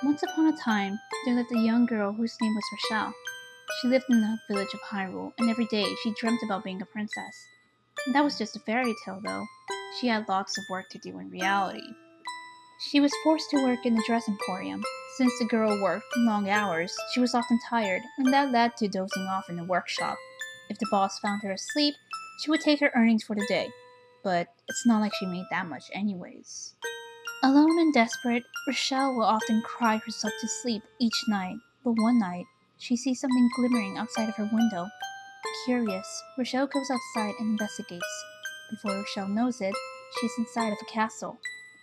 Once upon a time, there lived a young girl whose name was Rochelle. She lived in the village of Hyrule, and every day she dreamt about being a princess. That was just a fairy tale, though. She had lots of work to do in reality. She was forced to work in the dress emporium. Since the girl worked long hours, she was often tired, and that led to dozing off in the workshop. If the boss found her asleep, she would take her earnings for the day. But it's not like she made that much, anyways. Alone and desperate, Rochelle will often cry herself to sleep each night, but one night, she sees something glimmering outside of her window. Curious, Rochelle goes outside and investigates. Before Rochelle knows it, she's inside of a castle.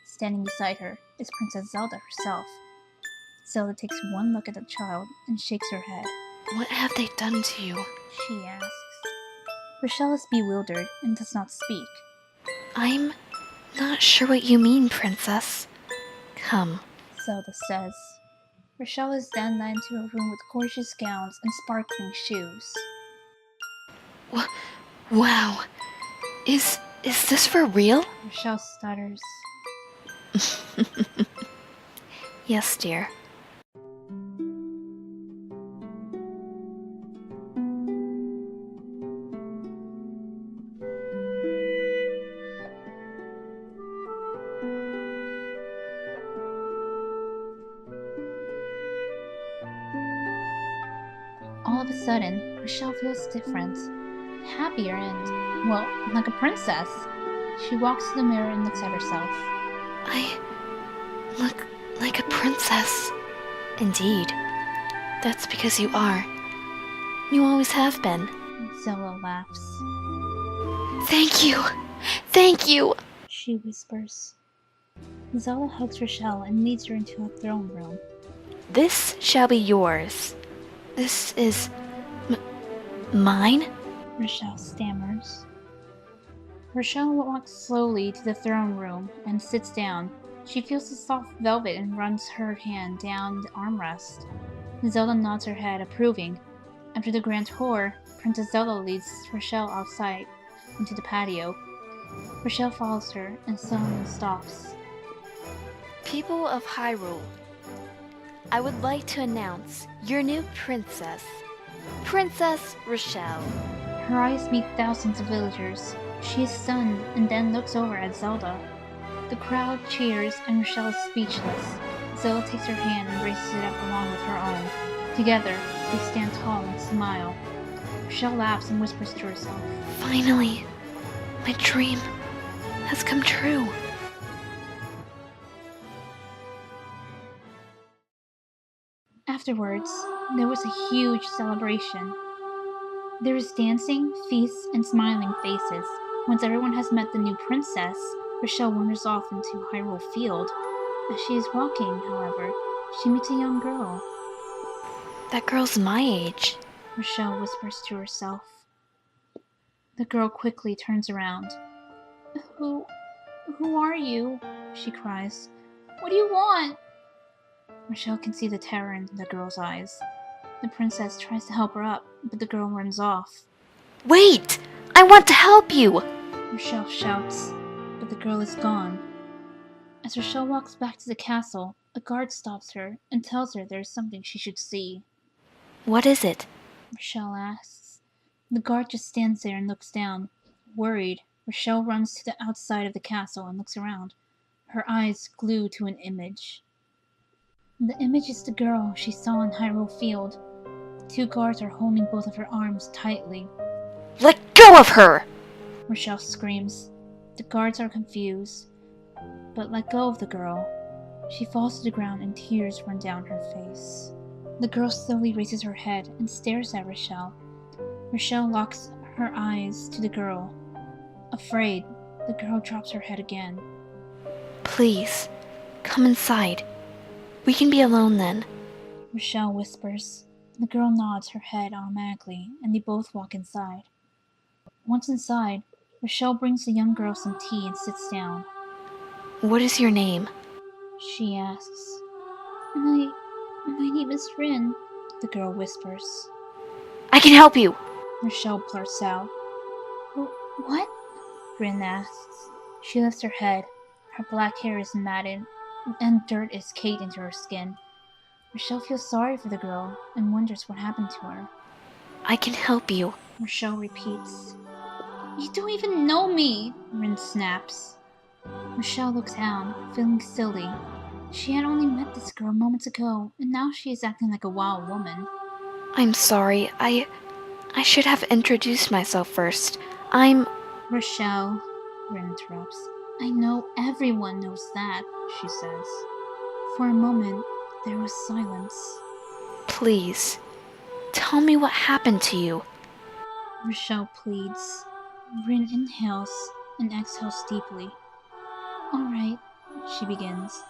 Standing beside her is Princess Zelda herself. Zelda takes one look at the child and shakes her head. What have they done to you? She asks. Rochelle is bewildered and does not speak. I'm not sure what you mean, Princess. Come. Zelda says. Rochelle is then led into a room with gorgeous gowns and sparkling shoes. Wow. Is this for real? Rochelle stutters. Yes, dear. All of a sudden, Rochelle feels different. Happier and, well, like a princess. She walks to the mirror and looks at herself. I look like a princess. Indeed. That's because you are. You always have been. Zelda laughs. Thank you! Thank you! She whispers. Zelda hugs Rochelle and leads her into a throne room. This shall be yours. This is... mine? Rochelle stammers. Rochelle walks slowly to the throne room and sits down. She feels the soft velvet and runs her hand down the armrest. Zelda nods her head, approving. After the grand tour, Princess Zelda leads Rochelle outside into the patio. Rochelle follows her and suddenly stops. People of Hyrule, I would like to announce your new princess, Princess Rochelle. Her eyes meet thousands of villagers. She is stunned and then looks over at Zelda. The crowd cheers and Rochelle is speechless. Zelda takes her hand and raises it up along with her own. Together, they stand tall and smile. Rochelle laughs and whispers to herself. Finally, my dream has come true. Afterwards, there was a huge celebration. There is dancing, feasts, and smiling faces. Once everyone has met the new princess, Rochelle wanders off into Hyrule Field. As she is walking, however, she meets a young girl. That girl's my age. Rochelle whispers to herself. The girl quickly turns around. Who are you? She cries. What do you want? Rochelle can see the terror in the girl's eyes. The princess tries to help her up, but the girl runs off. Wait! I want to help you! Rochelle shouts, but the girl is gone. As Rochelle walks back to the castle, a guard stops her and tells her there is something she should see. What is it? Rochelle asks. The guard just stands there and looks down. Worried, Rochelle runs to the outside of the castle and looks around, her eyes glued to an image. The image is the girl she saw in Hyrule Field. Two guards are holding both of her arms tightly. Let go of her! Rochelle screams. The guards are confused, but let go of the girl. She falls to the ground and tears run down her face. The girl slowly raises her head and stares at Rochelle. Rochelle locks her eyes to the girl. Afraid, the girl drops her head again. Please, come inside. We can be alone then. Rochelle whispers. The girl nods her head automatically, and they both walk inside. Once inside, Rochelle brings the young girl some tea and sits down. What is your name? She asks. My name is Rin, the girl whispers. I can help you! Rochelle blurts out. What? Rin asks. She lifts her head. Her black hair is matted, and dirt is caked into her skin. Rochelle feels sorry for the girl and wonders what happened to her. I can help you. Rochelle repeats. You don't even know me, Rin snaps. Rochelle looks down, feeling silly. She had only met this girl moments ago, and now she is acting like a wild woman. I'm sorry. I should have introduced myself first. I'm. Rochelle, Rin interrupts. I know everyone knows that, she says. For a moment, there was silence. Please. Tell me what happened to you. Rochelle pleads. Rin inhales and exhales deeply. Alright, she begins.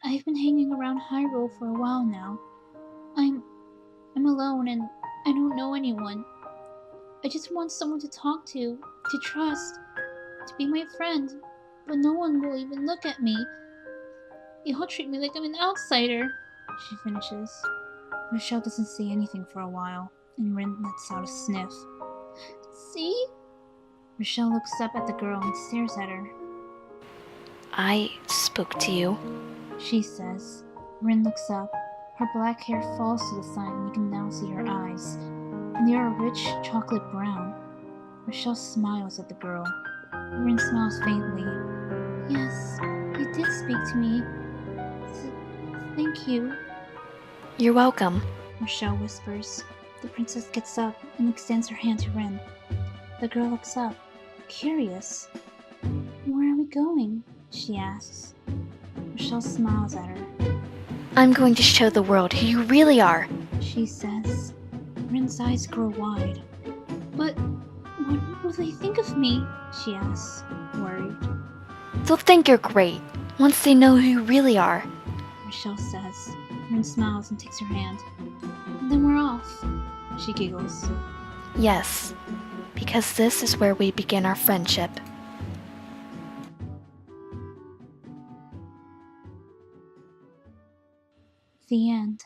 I've been hanging around Hyrule for a while now. I'm alone and I don't know anyone. I just want someone to talk to trust, to be my friend, but no one will even look at me. They all treat me like I'm an outsider, she finishes. Rochelle doesn't say anything for a while, and Rin lets out a sniff. See? Rochelle looks up at the girl and stares at her. I spoke to you. She says. Rin looks up. Her black hair falls to the side and you can now see her eyes. And they are a rich chocolate brown. Rochelle smiles at the girl. Rin smiles faintly. Yes, you did speak to me. Thank you, You're welcome. Rochelle whispers. The princess gets up and extends her hand to Rin. The girl looks up, curious. Where are we going? She asks. Rochelle smiles at her. I'm going to show the world who you really are. She says. Rin's eyes grow wide. But what will they think of me? She asks, worried. They'll think you're great once they know who you really are. Rochelle says. Rin smiles and takes her hand. Then we're off. She giggles. Yes, because this is where we begin our friendship. The end.